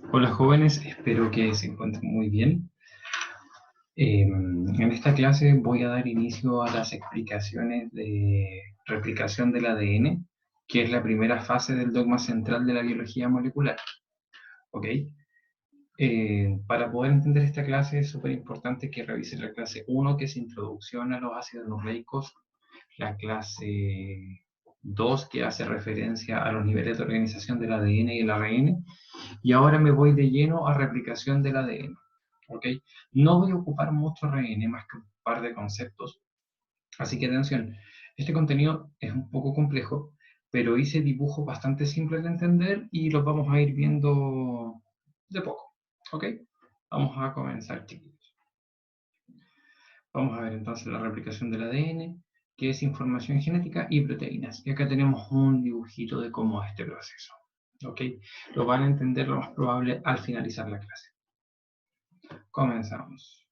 Hola jóvenes, espero que se encuentren muy bien. En esta clase voy a dar inicio a las explicaciones de replicación del ADN, que es la primera fase del dogma central de la biología molecular. ¿Ok? Para poder entender esta clase es súper importante que revisen la clase 1, que es Introducción a los ácidos nucleicos, la clase 2, que hace referencia a los niveles de organización del ADN y el ARN, y ahora me voy de lleno a replicación del ADN. ¿Ok? No voy a ocupar mucho RN, más que un par de conceptos. Así que atención, este contenido es un poco complejo, pero hice dibujos bastante simples de entender y los vamos a ir viendo de poco. ¿Ok? Vamos a comenzar, chiquillos. Vamos a ver entonces la replicación del ADN, que es información genética y proteínas. Y acá tenemos un dibujito de cómo es este proceso. ¿Ok? Lo van a entender lo más probable al finalizar la clase. Comenzamos.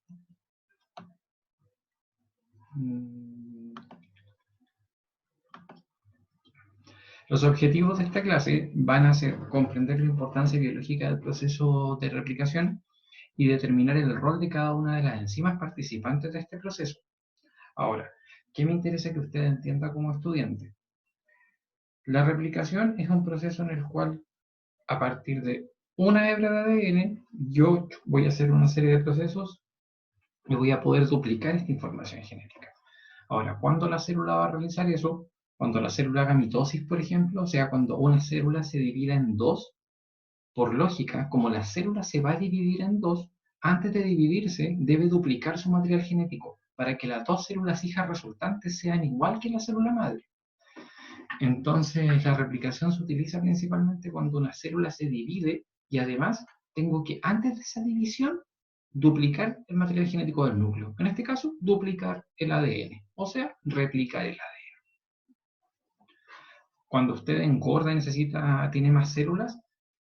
Los objetivos de esta clase van a ser comprender la importancia biológica del proceso de replicación y determinar el rol de cada una de las enzimas participantes de este proceso. Ahora, ¿qué me interesa que usted entienda como estudiante? La replicación es un proceso en el cual, a partir de una hebra de ADN, yo voy a hacer una serie de procesos y voy a poder duplicar esta información genética. Ahora, ¿cuándo la célula va a realizar eso? Cuando la célula haga mitosis, por ejemplo, o sea, cuando una célula se divida en dos, por lógica, como la célula se va a dividir en dos, antes de dividirse debe duplicar su material genético para que las dos células hijas resultantes sean igual que la célula madre. Entonces, la replicación se utiliza principalmente cuando una célula se divide y además tengo que, antes de esa división, duplicar el material genético del núcleo. En este caso, duplicar el ADN, o sea, replicar el ADN. Cuando usted engorda y tiene más células,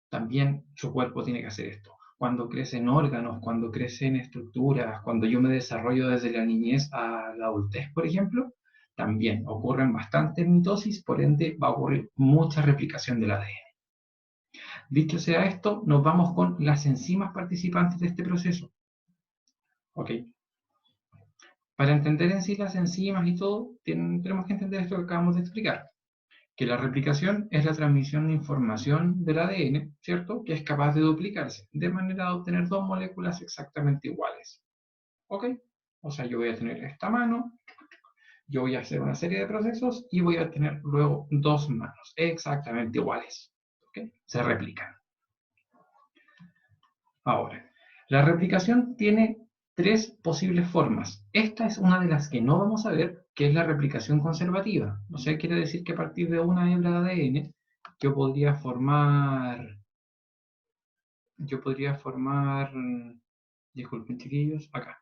también su cuerpo tiene que hacer esto. Cuando crecen órganos, cuando crecen estructuras, cuando yo me desarrollo desde la niñez a la adultez, por ejemplo, también ocurren bastantes mitosis, por ende va a ocurrir mucha replicación del ADN. Dicho sea esto, nos vamos con las enzimas participantes de este proceso. ¿Ok? Para entender en sí las enzimas y todo, tenemos que entender esto que acabamos de explicar, que la replicación es la transmisión de información del ADN, ¿cierto? Que es capaz de duplicarse, de manera de obtener dos moléculas exactamente iguales. ¿Ok? O sea, yo voy a tener esta mano, yo voy a hacer una serie de procesos y voy a tener luego dos manos exactamente iguales. ¿Ok? Se replican. Ahora, la replicación tiene tres posibles formas. Esta es una de las que no vamos a ver, que es la replicación conservativa. O sea, quiere decir que a partir de una hebra de ADN, yo podría formar, yo podría formar, disculpen chiquillos, acá,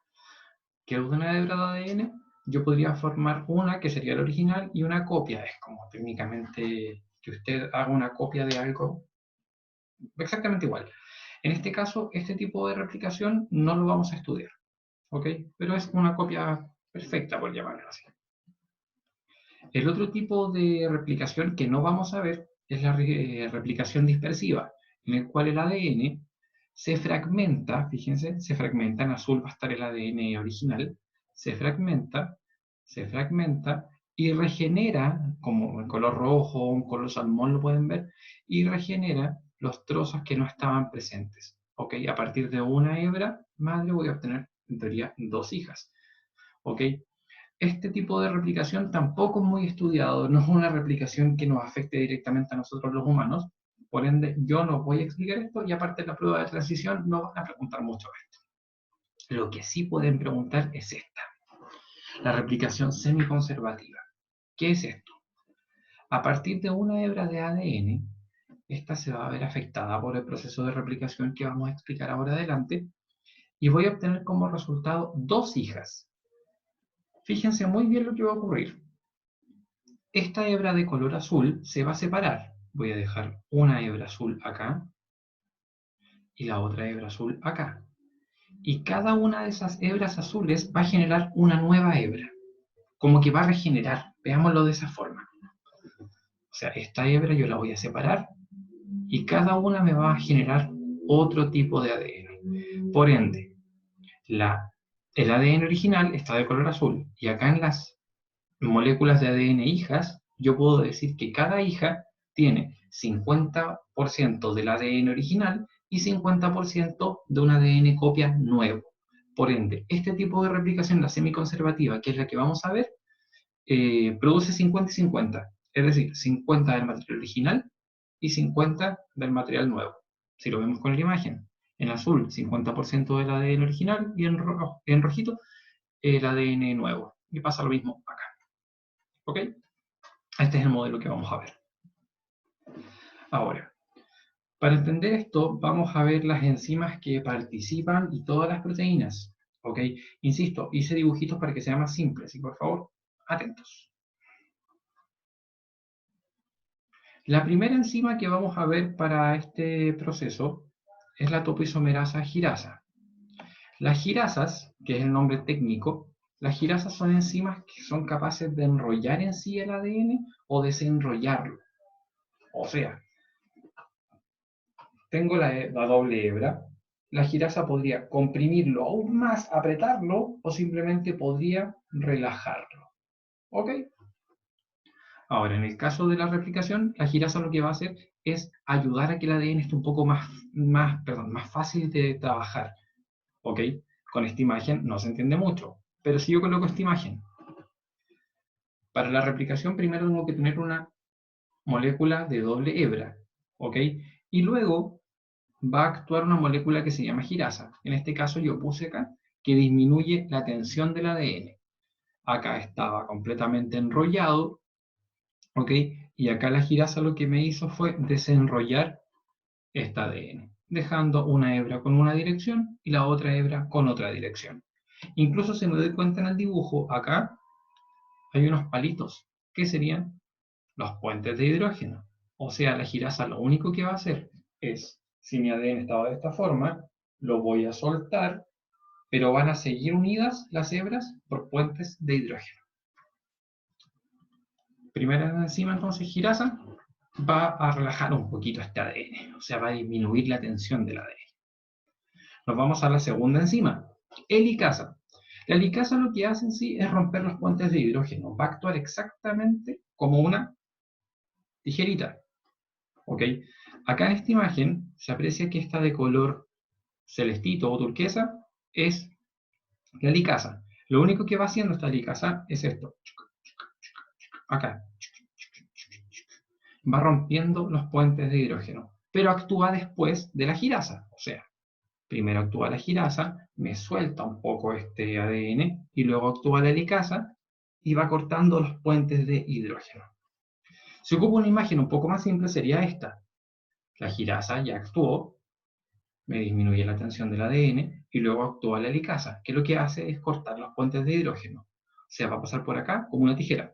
que es una hebra de ADN, yo podría formar una que sería la original y una copia. Es como técnicamente que usted haga una copia de algo exactamente igual. En este caso, este tipo de replicación no lo vamos a estudiar, ¿ok? Pero es una copia perfecta, por llamarlo así. El otro tipo de replicación que no vamos a ver es la replicación dispersiva, en el cual el ADN se fragmenta, fíjense, se fragmenta, en azul va a estar el ADN original, se fragmenta y regenera, como en color rojo o en color salmón lo pueden ver, y regenera los trozos que no estaban presentes. ¿Ok? A partir de una hebra madre voy a obtener, en teoría, dos hijas. ¿Ok? Este tipo de replicación tampoco es muy estudiado, no es una replicación que nos afecte directamente a nosotros los humanos, por ende yo no voy a explicar esto y aparte en la prueba de transición no van a preguntar mucho esto. Lo que sí pueden preguntar es esta, la replicación semiconservativa. ¿Qué es esto? A partir de una hebra de ADN, esta se va a ver afectada por el proceso de replicación que vamos a explicar ahora adelante y voy a obtener como resultado dos hijas. Fíjense muy bien lo que va a ocurrir. Esta hebra de color azul se va a separar. Voy a dejar una hebra azul acá y la otra hebra azul acá. Y cada una de esas hebras azules va a generar una nueva hebra. Como que va a regenerar. Veámoslo de esa forma. O sea, esta hebra yo la voy a separar y cada una me va a generar otro tipo de ADN. Por ende, el ADN original está de color azul, y acá en las moléculas de ADN hijas, yo puedo decir que cada hija tiene 50% del ADN original y 50% de un ADN copia nuevo. Por ende, este tipo de replicación, la semiconservativa, que es la que vamos a ver, produce 50 y 50, es decir, 50 del material original y 50 del material nuevo. Si lo vemos con la imagen, en azul 50% del ADN original y en rojito el ADN nuevo. Y pasa lo mismo acá. ¿Ok? Este es el modelo que vamos a ver. Ahora, para entender esto, vamos a ver las enzimas que participan y todas las proteínas. ¿Ok? Insisto, hice dibujitos para que sea más simple, así que por favor, atentos. La primera enzima que vamos a ver para este proceso es la topoisomerasa girasa. Las girasas, que es el nombre técnico, las girasas son enzimas que son capaces de enrollar en sí el ADN o desenrollarlo. O sea, tengo la doble hebra, la girasa podría comprimirlo aún más, apretarlo, o simplemente podría relajarlo. ¿Ok? Ahora, en el caso de la replicación, la girasa lo que va a hacer es ayudar a que el ADN esté un poco más fácil de trabajar. ¿Ok? Con esta imagen no se entiende mucho, pero si yo coloco esta imagen, para la replicación primero tengo que tener una molécula de doble hebra, ¿ok? Y luego va a actuar una molécula que se llama girasa. En este caso yo puse acá que disminuye la tensión del ADN. Acá estaba completamente enrollado, ¿ok? Y acá la girasa lo que me hizo fue desenrollar este ADN, dejando una hebra con una dirección y la otra hebra con otra dirección. Incluso si me doy cuenta en el dibujo, acá hay unos palitos, que serían los puentes de hidrógeno. O sea, la girasa lo único que va a hacer es, si mi ADN estaba de esta forma, lo voy a soltar, pero van a seguir unidas las hebras por puentes de hidrógeno. Primera enzima, entonces, girasa, va a relajar un poquito este ADN, o sea, va a disminuir la tensión del ADN. Nos vamos a la segunda enzima, helicasa. La helicasa lo que hace en sí es romper los puentes de hidrógeno, va a actuar exactamente como una tijerita. ¿Ok? Acá en esta imagen se aprecia que esta de color celestito o turquesa es la helicasa. Lo único que va haciendo esta helicasa es esto. Acá. Va rompiendo los puentes de hidrógeno, pero actúa después de la girasa. O sea, primero actúa la girasa, me suelta un poco este ADN y luego actúa la helicasa y va cortando los puentes de hidrógeno. Si ocupo una imagen un poco más simple sería esta. La girasa ya actuó, me disminuye la tensión del ADN y luego actúa la helicasa, que lo que hace es cortar los puentes de hidrógeno. O sea, va a pasar por acá como una tijera.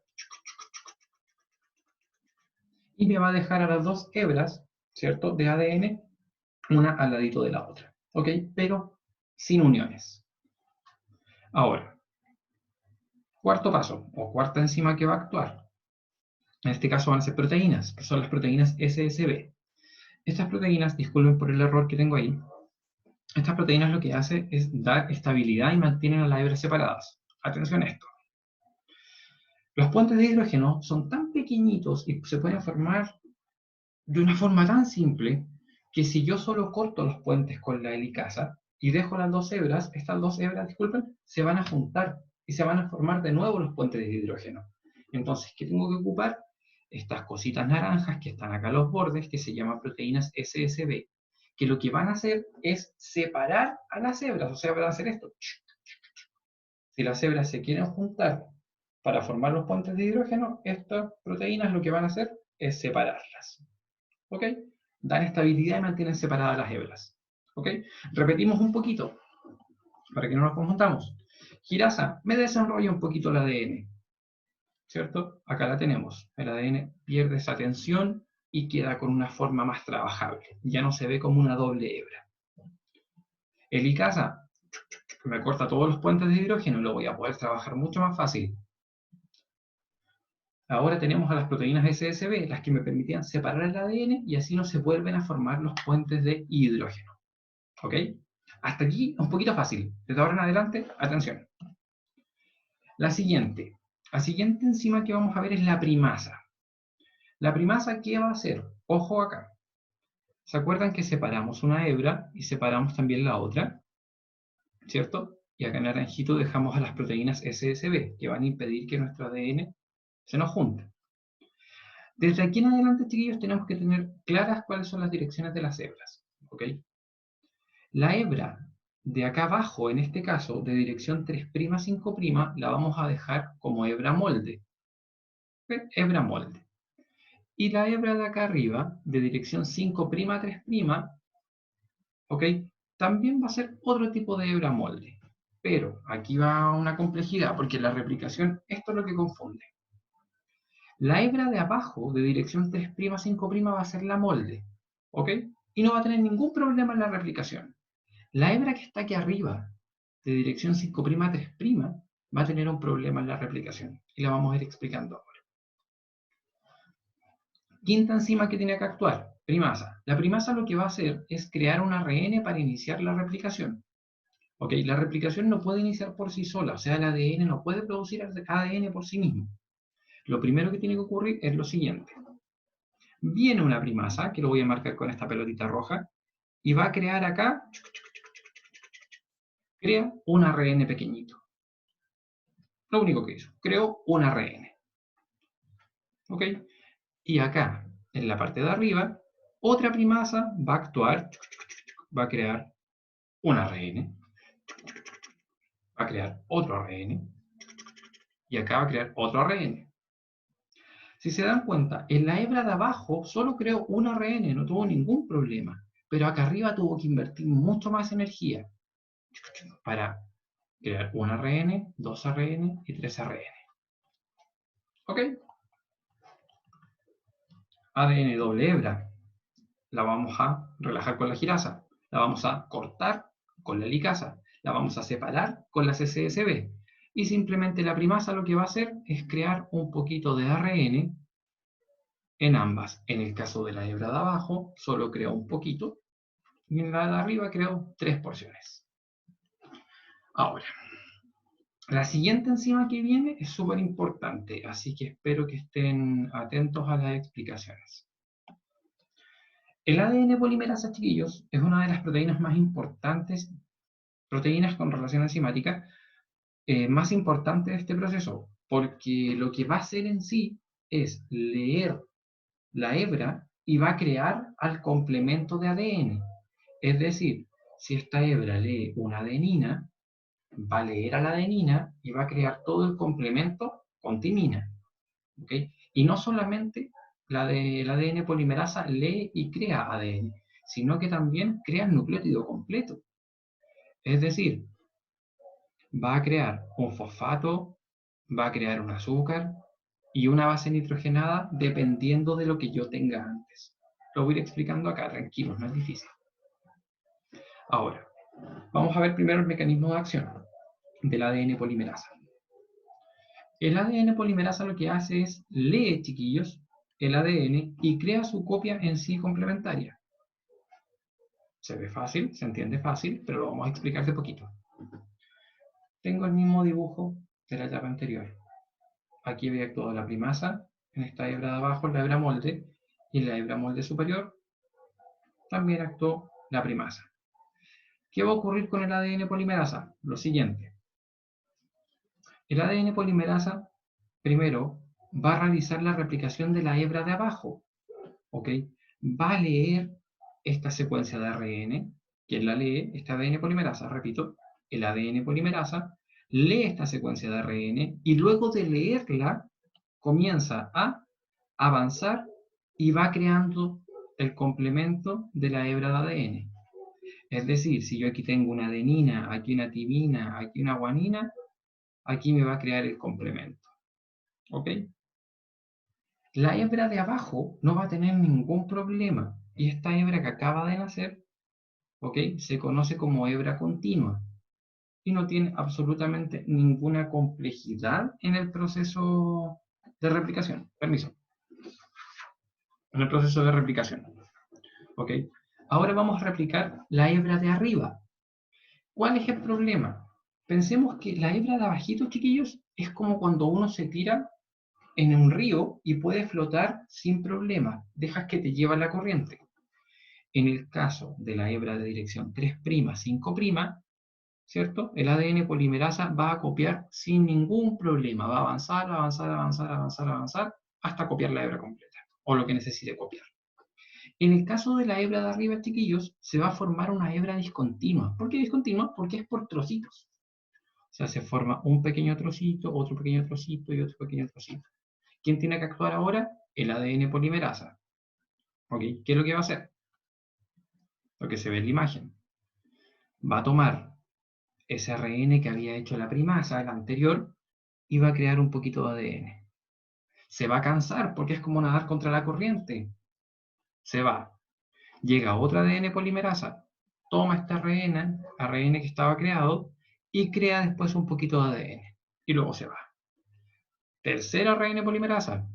Y me va a dejar a las dos hebras, ¿cierto?, de ADN, una al ladito de la otra. ¿Ok? Pero sin uniones. Ahora, cuarto paso, o cuarta enzima que va a actuar. En este caso van a ser proteínas, que son las proteínas SSB. Estas proteínas, disculpen por el error que tengo ahí, estas proteínas lo que hacen es dar estabilidad y mantienen a las hebras separadas. Atención a esto. Los puentes de hidrógeno son tan pequeñitos y se pueden formar de una forma tan simple que si yo solo corto los puentes con la helicasa y dejo las dos hebras, estas dos hebras, disculpen, se van a juntar y se van a formar de nuevo los puentes de hidrógeno. Entonces, ¿qué tengo que ocupar? Estas cositas naranjas que están acá a los bordes, que se llaman proteínas SSB, que lo que van a hacer es separar a las hebras, o sea, van a hacer esto. Si las hebras se quieren juntar para formar los puentes de hidrógeno, estas proteínas lo que van a hacer es separarlas. ¿Ok? Dan estabilidad y mantienen separadas las hebras. ¿Ok? Repetimos un poquito, para que no nos confundamos. Girasa, me desenrolla un poquito el ADN. ¿Cierto? Acá la tenemos. El ADN pierde esa tensión y queda con una forma más trabajable. Ya no se ve como una doble hebra. Helicasa, me corta todos los puentes de hidrógeno y lo voy a poder trabajar mucho más fácil. Ahora tenemos a las proteínas SSB, las que me permitían separar el ADN y así no se vuelven a formar los puentes de hidrógeno. ¿Ok? Hasta aquí un poquito fácil. Desde ahora en adelante, atención. La siguiente enzima que vamos a ver es la primasa. La primasa, ¿qué va a hacer? Ojo acá. ¿Se acuerdan que separamos una hebra y separamos también la otra? ¿Cierto? Y acá en naranjito dejamos a las proteínas SSB, que van a impedir que nuestro ADN se nos junte. Desde aquí en adelante, chiquillos, tenemos que tener claras cuáles son las direcciones de las hebras. ¿Ok? La hebra de acá abajo, en este caso, de dirección 3', 5', la vamos a dejar como hebra molde. ¿Ok? Hebra molde. Y la hebra de acá arriba, de dirección 5', 3', ¿ok? También va a ser otro tipo de hebra molde. Pero aquí va una complejidad, porque la replicación, esto es lo que confunde. La hebra de abajo, de dirección 3', 5', va a ser la molde, ¿ok? Y no va a tener ningún problema en la replicación. La hebra que está aquí arriba, de dirección 5', 3', va a tener un problema en la replicación. Y la vamos a ir explicando ahora. Quinta enzima que tiene que actuar, primasa. La primasa lo que va a hacer es crear un ARN para iniciar la replicación. ¿Ok? La replicación no puede iniciar por sí sola, o sea, el ADN no puede producir ADN por sí mismo. Lo primero que tiene que ocurrir es lo siguiente. Viene una primasa, que lo voy a marcar con esta pelotita roja, y va a crear acá, crea un ARN pequeñito. Lo único que hizo, creó un ARN. ¿Ok? Y acá, en la parte de arriba, otra primasa va a actuar, va a crear un ARN, va a crear otro ARN, y acá va a crear otro ARN. Si se dan cuenta, en la hebra de abajo solo creó un ARN, no tuvo ningún problema, pero acá arriba tuvo que invertir mucho más energía para crear un ARN, dos ARN y tres ARN. ¿Ok? ADN doble hebra. La vamos a relajar con la girasa. La vamos a cortar con la helicasa. La vamos a separar con las SSB. Y simplemente la primasa lo que va a hacer es crear un poquito de ARN en ambas. En el caso de la hebra de abajo, solo creó un poquito. Y en la de arriba creó 3 porciones. Ahora, la siguiente enzima que viene es súper importante, así que espero que estén atentos a las explicaciones. El ADN polimerasa, chiquillos, es una de las proteínas más importantes, proteínas con relación enzimática, más importante de este proceso, porque lo que va a hacer en sí es leer la hebra y va a crear al complemento de ADN. Es decir, si esta hebra lee una adenina, va a leer a la adenina y va a crear todo el complemento con timina. ¿Okay? Y no solamente la del ADN polimerasa lee y crea ADN, sino que también crea el nucleótido completo. Es decir, va a crear un fosfato, va a crear un azúcar y una base nitrogenada dependiendo de lo que yo tenga antes. Lo voy a ir explicando acá, tranquilos, no es difícil. Ahora, vamos a ver primero el mecanismo de acción del ADN polimerasa. El ADN polimerasa lo que hace es lee, chiquillos, el ADN y crea su copia en sí complementaria. Se ve fácil, se entiende fácil, pero lo vamos a explicar de poquito. Tengo el mismo dibujo de la etapa anterior. Aquí había actuado la primasa, en esta hebra de abajo, la hebra molde, y en la hebra molde superior también actuó la primasa. ¿Qué va a ocurrir con el ADN polimerasa? Lo siguiente. El ADN polimerasa, primero, va a realizar la replicación de la hebra de abajo. ¿Ok? Va a leer esta secuencia de ARN. ¿Quién la lee? Este ADN polimerasa, repito, el ADN polimerasa lee esta secuencia de ARN y luego de leerla comienza a avanzar y va creando el complemento de la hebra de ADN. Es decir, si yo aquí tengo una adenina, aquí una timina, aquí una guanina, aquí me va a crear el complemento. ¿Ok? La hebra de abajo no va a tener ningún problema. Y esta hebra que acaba de nacer, ¿ok? Se conoce como hebra continua. Y no tiene absolutamente ninguna complejidad en el proceso de replicación. Permiso. En el proceso de replicación. ¿Ok? Ahora vamos a replicar la hebra de arriba. ¿Cuál es el problema? Pensemos que la hebra de abajito, chiquillos, es como cuando uno se tira en un río y puede flotar sin problema. Dejas que te lleva la corriente. En el caso de la hebra de dirección 3', 5', ¿cierto? El ADN polimerasa va a copiar sin ningún problema. Va a avanzar, avanzar, avanzar, avanzar, avanzar, hasta copiar la hebra completa, o lo que necesite copiar. En el caso de la hebra de arriba, chiquillos, se va a formar una hebra discontinua. ¿Por qué discontinua? Porque es por trocitos. O sea, se forma un pequeño trocito, otro pequeño trocito y otro pequeño trocito. ¿Quién tiene que actuar ahora? El ADN polimerasa. ¿Ok? ¿Qué es lo que va a hacer? Lo que se ve en la imagen. Va a tomar ese ARN que había hecho la primasa, el anterior, y va a crear un poquito de ADN. Se va a cansar porque es como nadar contra la corriente. Se va. Llega otra ADN polimerasa, toma este ARN que estaba creado, y crea después un poquito de ADN. Y luego se va. Tercera ARN polimerasa.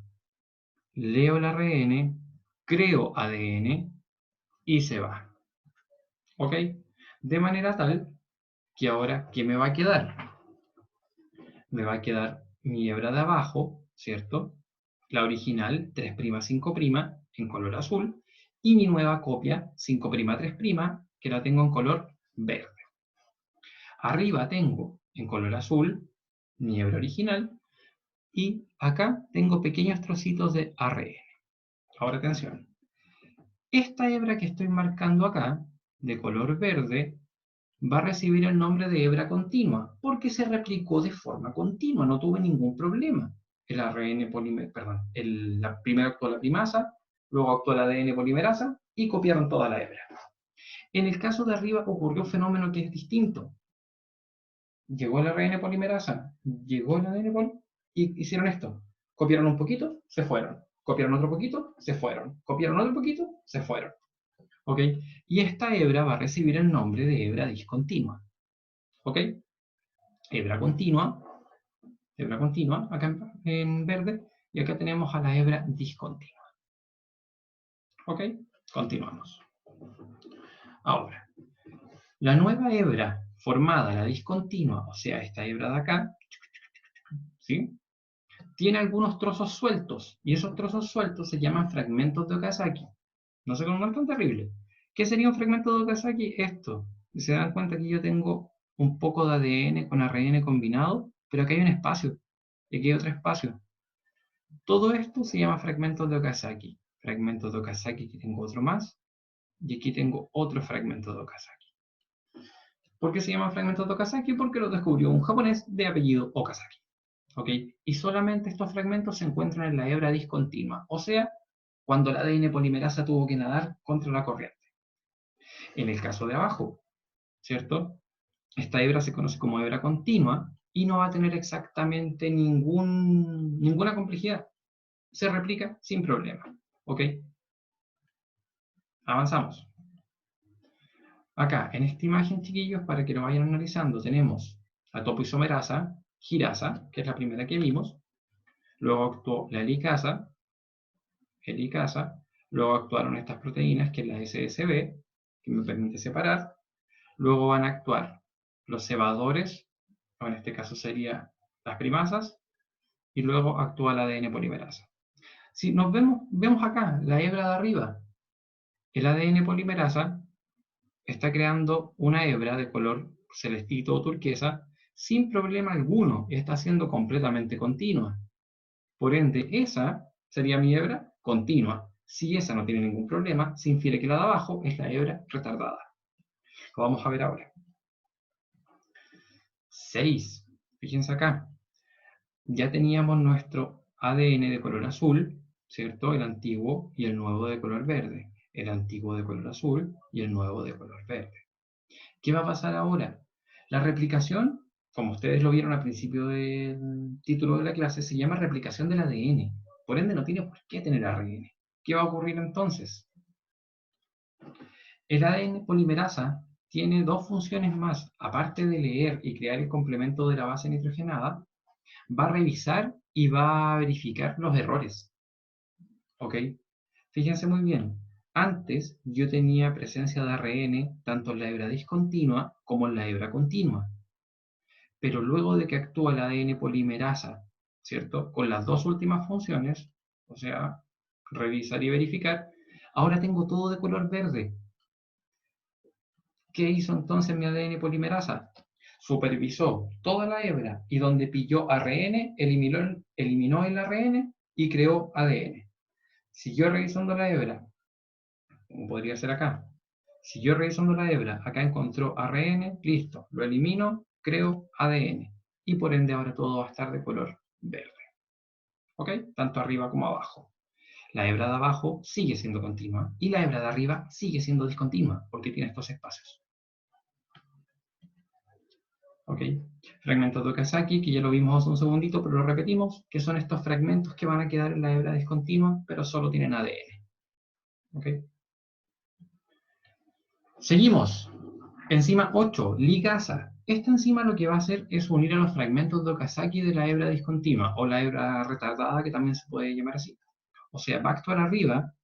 Leo el ARN, creo ADN y se va. ¿Ok? De manera tal que ahora, ¿qué me va a quedar? Me va a quedar mi hebra de abajo, ¿cierto? La original, 3', 5', en color azul, y mi nueva copia, 5', 3', que la tengo en color verde. Arriba tengo, en color azul, mi hebra original, y acá tengo pequeños trocitos de ARN. Ahora atención. Esta hebra que estoy marcando acá, de color verde, va a recibir el nombre de hebra continua, porque se replicó de forma continua, no tuve ningún problema. El ARN polimerasa, perdón, primero actuó la primasa, luego actuó el ADN polimerasa y copiaron toda la hebra. En el caso de arriba ocurrió un fenómeno que es distinto. Llegó el ARN polimerasa, llegó el ADN polimerasa y hicieron esto. Copiaron un poquito, se fueron. Copiaron otro poquito, se fueron. Copiaron otro poquito, se fueron. ¿Ok? Y esta hebra va a recibir el nombre de hebra discontinua. ¿Ok? Hebra continua, acá en verde, y acá tenemos a la hebra discontinua. ¿Ok? Continuamos. Ahora, la nueva hebra formada, la discontinua, o sea, esta hebra de acá, ¿sí? Tiene algunos trozos sueltos, y esos trozos sueltos se llaman fragmentos de Okazaki. No sé cómo no es tan terrible. ¿Qué sería un fragmento de Okazaki? Esto. Se dan cuenta que yo tengo un poco de ADN con ARN combinado, pero aquí hay un espacio, y aquí hay otro espacio. Todo esto se llama fragmentos de Okazaki. Fragmentos de Okazaki, aquí tengo otro más, y aquí tengo otro fragmento de Okazaki. ¿Por qué se llama fragmentos de Okazaki? Porque lo descubrió un japonés de apellido Okazaki. ¿Ok? Y solamente estos fragmentos se encuentran en la hebra discontinua, o sea, cuando la ADN polimerasa tuvo que nadar contra la corriente. En el caso de abajo, ¿cierto? Esta hebra se conoce como hebra continua y no va a tener exactamente ninguna complejidad. Se replica sin problema. ¿Ok? Avanzamos. Acá, en esta imagen, chiquillos, para que lo vayan analizando, tenemos la topoisomerasa, girasa, que es la primera que vimos. Luego actuó la helicasa. Luego actuaron estas proteínas, que es la SSB, que me permite separar. Luego van a actuar los cebadores, o en este caso serían las primasas, y luego actúa la ADN polimerasa. Si nos vemos acá, la hebra de arriba, el ADN polimerasa está creando una hebra de color celestito o turquesa sin problema alguno, está siendo completamente continua. Por ende, esa sería mi hebra continua. Si esa no tiene ningún problema, se infiere que la de abajo es la hebra retardada. Lo vamos a ver ahora. 6. Fíjense acá. Ya teníamos nuestro ADN de color azul, ¿cierto? El antiguo y el nuevo de color verde. El antiguo de color azul y el nuevo de color verde. ¿Qué va a pasar ahora? La replicación, como ustedes lo vieron al principio del título de la clase, se llama replicación del ADN. Por ende, no tiene por qué tener ARN. ¿Qué va a ocurrir entonces? El ADN polimerasa tiene dos funciones más. Aparte de leer y crear el complemento de la base nitrogenada, va a revisar y va a verificar los errores. ¿Ok? Fíjense muy bien. Antes yo tenía presencia de ARN tanto en la hebra discontinua como en la hebra continua. Pero luego de que actúa el ADN polimerasa, ¿cierto? Con las dos últimas funciones, o sea, revisar y verificar, ahora tengo todo de color verde. ¿Qué hizo entonces mi ADN polimerasa? Supervisó toda la hebra y donde pilló ARN, eliminó el ARN y creó ADN. Siguió revisando la hebra, como podría ser acá. Siguió revisando la hebra, acá encontró ARN, listo, lo elimino, creo ADN. Y por ende ahora todo va a estar de color verde. ¿Ok? Tanto arriba como abajo. La hebra de abajo sigue siendo continua y la hebra de arriba sigue siendo discontinua porque tiene estos espacios. ¿Ok? Fragmentos de Okazaki, que ya lo vimos hace un segundito, pero lo repetimos, que son estos fragmentos que van a quedar en la hebra discontinua, pero solo tienen ADN. ¿Ok? Seguimos. Enzima 8, ligasa. Esta enzima lo que va a hacer es unir a los fragmentos de Okazaki de la hebra discontinua, o la hebra retardada, que también se puede llamar así. O sea, va a actuar arriba,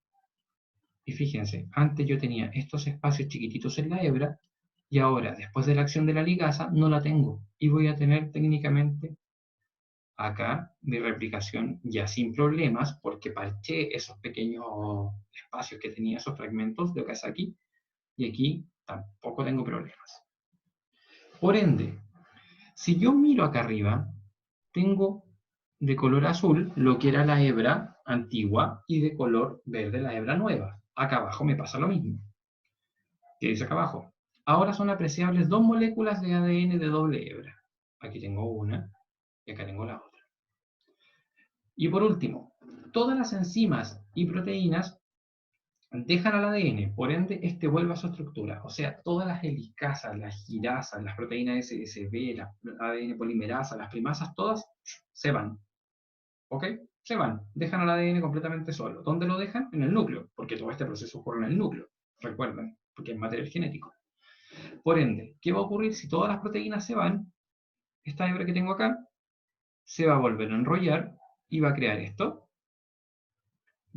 y fíjense, antes yo tenía estos espacios chiquititos en la hebra, y ahora, después de la acción de la ligasa, no la tengo. Y voy a tener técnicamente acá mi replicación ya sin problemas, porque parché esos pequeños espacios que tenía esos fragmentos de Okazaki, y aquí tampoco tengo problemas. Por ende, si yo miro acá arriba, tengo de color azul lo que era la hebra antigua y de color verde la hebra nueva. Acá abajo me pasa lo mismo. ¿Qué dice acá abajo? Ahora son apreciables dos moléculas de ADN de doble hebra. Aquí tengo una y acá tengo la otra. Y por último, todas las enzimas y proteínas dejan al ADN, por ende, este vuelve a su estructura. O sea, todas las helicasas, las girasas, las proteínas SSB, las ADN polimerasa, las primasas, todas se van. ¿Ok? Se van, dejan al ADN completamente solo. ¿Dónde lo dejan? En el núcleo, porque todo este proceso ocurre en el núcleo. Recuerden, porque es material genético. Por ende, ¿qué va a ocurrir si todas las proteínas se van? Esta hebra que tengo acá se va a volver a enrollar y va a crear esto.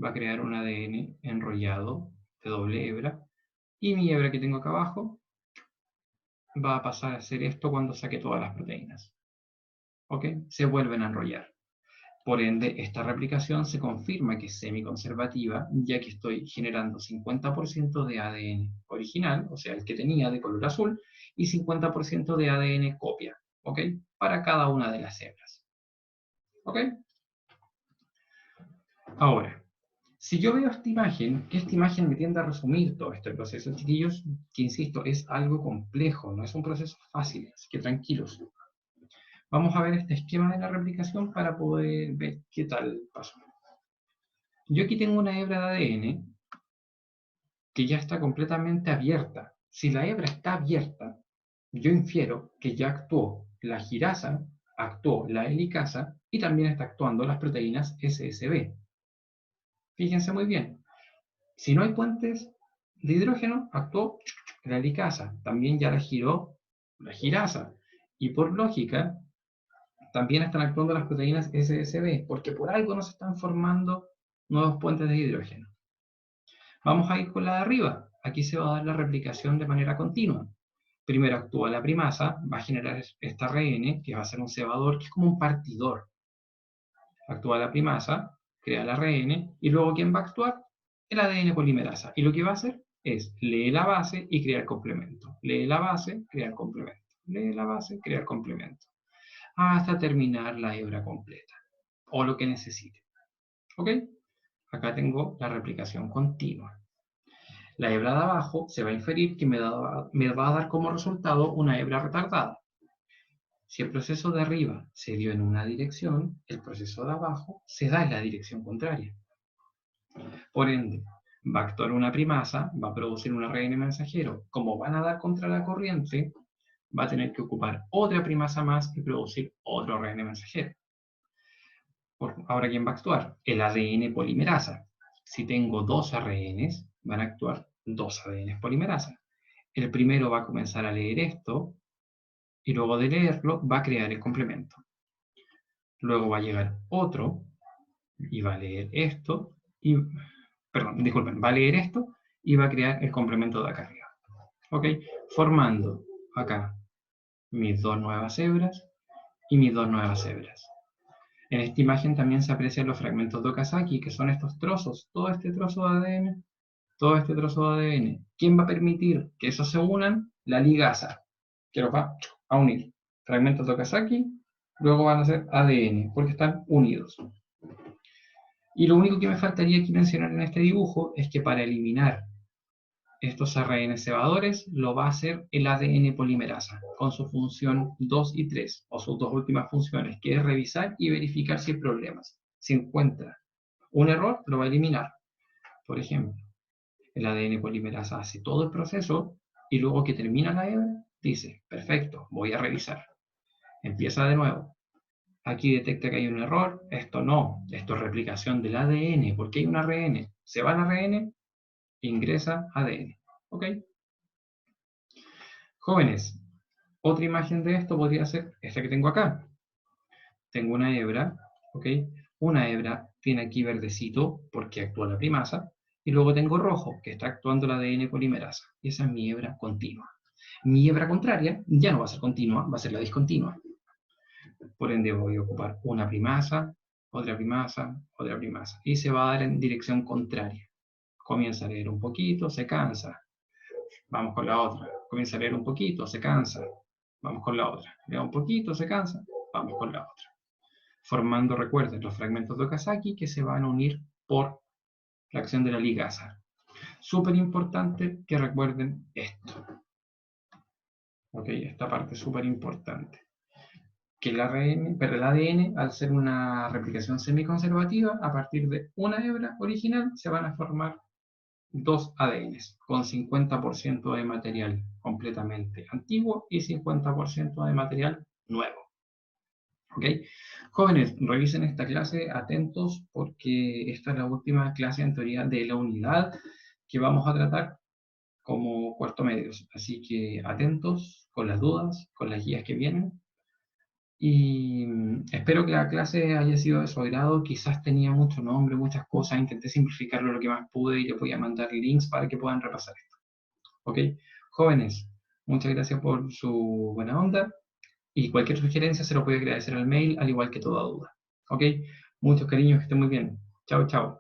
Va a crear un ADN enrollado de doble hebra. Y mi hebra que tengo acá abajo va a pasar a hacer esto cuando saque todas las proteínas. ¿Ok? Se vuelven a enrollar. Por ende, esta replicación se confirma que es semiconservativa, ya que estoy generando 50% de ADN original, o sea, el que tenía de color azul, y 50% de ADN copia, ¿ok? Para cada una de las hebras. ¿Ok? Ahora, si yo veo esta imagen, que esta imagen me tiende a resumir todo este proceso, chiquillos, que insisto, es algo complejo, no es un proceso fácil, así que tranquilos. Vamos a ver este esquema de la replicación para poder ver qué tal pasó. Yo aquí tengo una hebra de ADN que ya está completamente abierta. Si la hebra está abierta, yo infiero que ya actuó la girasa, actuó la helicasa y también está actuando las proteínas SSB. Fíjense muy bien. Si no hay puentes de hidrógeno, actuó la helicasa. También ya la giró la girasa. Y por lógica, también están actuando las proteínas SSB, porque por algo no se están formando nuevos puentes de hidrógeno. Vamos a ir con la de arriba. Aquí se va a dar la replicación de manera continua. Primero actúa la primasa, va a generar esta ARN, que va a ser un cebador, que es como un partidor. Actúa la primasa, crea el ARN, y luego ¿quién va a actuar? El ADN polimerasa. Y lo que va a hacer es leer la base y crear complemento. Lee la base, crear complemento. Lee la base, crear complemento. Hasta terminar la hebra completa. O lo que necesite. ¿Ok? Acá tengo la replicación continua. La hebra de abajo se va a inferir que me va a dar como resultado una hebra retardada. Si el proceso de arriba se dio en una dirección, el proceso de abajo se da en la dirección contraria. Por ende, va a actuar una primasa, va a producir un ARN mensajero. Como van a dar contra la corriente, va a tener que ocupar otra primasa más y producir otro ARN mensajero. Ahora, ¿quién va a actuar? El ADN polimerasa. Si tengo dos ARNs, van a actuar dos ADN polimerasa. El primero va a comenzar a leer esto, y luego de leerlo va a crear el complemento. Luego va a llegar otro, y va a leer esto, y, perdón, disculpen, va a leer esto, y va a crear el complemento de acá arriba. ¿Ok? Formando acá mis dos nuevas hebras y mis dos nuevas hebras. En esta imagen también se aprecian los fragmentos de Okazaki, que son estos trozos, todo este trozo de ADN, todo este trozo de ADN. ¿Quién va a permitir que esos se unan? La ligasa, que los va a unir. Fragmentos de Okazaki, luego van a ser ADN, porque están unidos. Y lo único que me faltaría aquí mencionar en este dibujo es que para eliminar estos ARN cebadores lo va a hacer el ADN polimerasa, con su función 2 y 3, o sus dos últimas funciones, que es revisar y verificar si hay problemas. Si encuentra un error, lo va a eliminar. Por ejemplo, el ADN polimerasa hace todo el proceso y luego que termina la hebra, dice, perfecto, voy a revisar. Empieza de nuevo. Aquí detecta que hay un error, esto no, esto es replicación del ADN, porque hay un ARN. Se va al ARN, ingresa ADN. ¿Ok? Jóvenes, otra imagen de esto podría ser esta que tengo acá. Tengo una hebra, ¿ok? Una hebra tiene aquí verdecito porque actúa la primasa, y luego tengo rojo, que está actuando la ADN polimerasa. Y esa es mi hebra continua. Mi hebra contraria ya no va a ser continua, va a ser la discontinua. Por ende voy a ocupar una primasa, otra primasa, otra primasa. Y se va a dar en dirección contraria. Comienza a leer un poquito, se cansa. Vamos con la otra. Comienza a leer un poquito, se cansa. Vamos con la otra. Lea un poquito, se cansa. Vamos con la otra. Formando, recuerden, los fragmentos de Okazaki que se van a unir por la acción de la ligasa. Súper importante que recuerden esto. Ok, esta parte es súper importante. Que el ARN, pero el ADN, al ser una replicación semiconservativa, a partir de una hebra original se van a formar dos ADNs, con 50% de material completamente antiguo y 50% de material nuevo. ¿Ok? Jóvenes, revisen esta clase atentos porque esta es la última clase en teoría de la unidad que vamos a tratar como cuarto medios. Así que atentos con las dudas, con las guías que vienen. Y espero que la clase haya sido de su agrado. Quizás tenía mucho nombre, muchas cosas. Intenté simplificarlo lo que más pude y les voy a mandar links para que puedan repasar esto. ¿Ok? Jóvenes, muchas gracias por su buena onda. Y cualquier sugerencia se lo puede agradecer al mail, al igual que toda duda. ¿Ok? Muchos cariños, que estén muy bien. Chao, chao.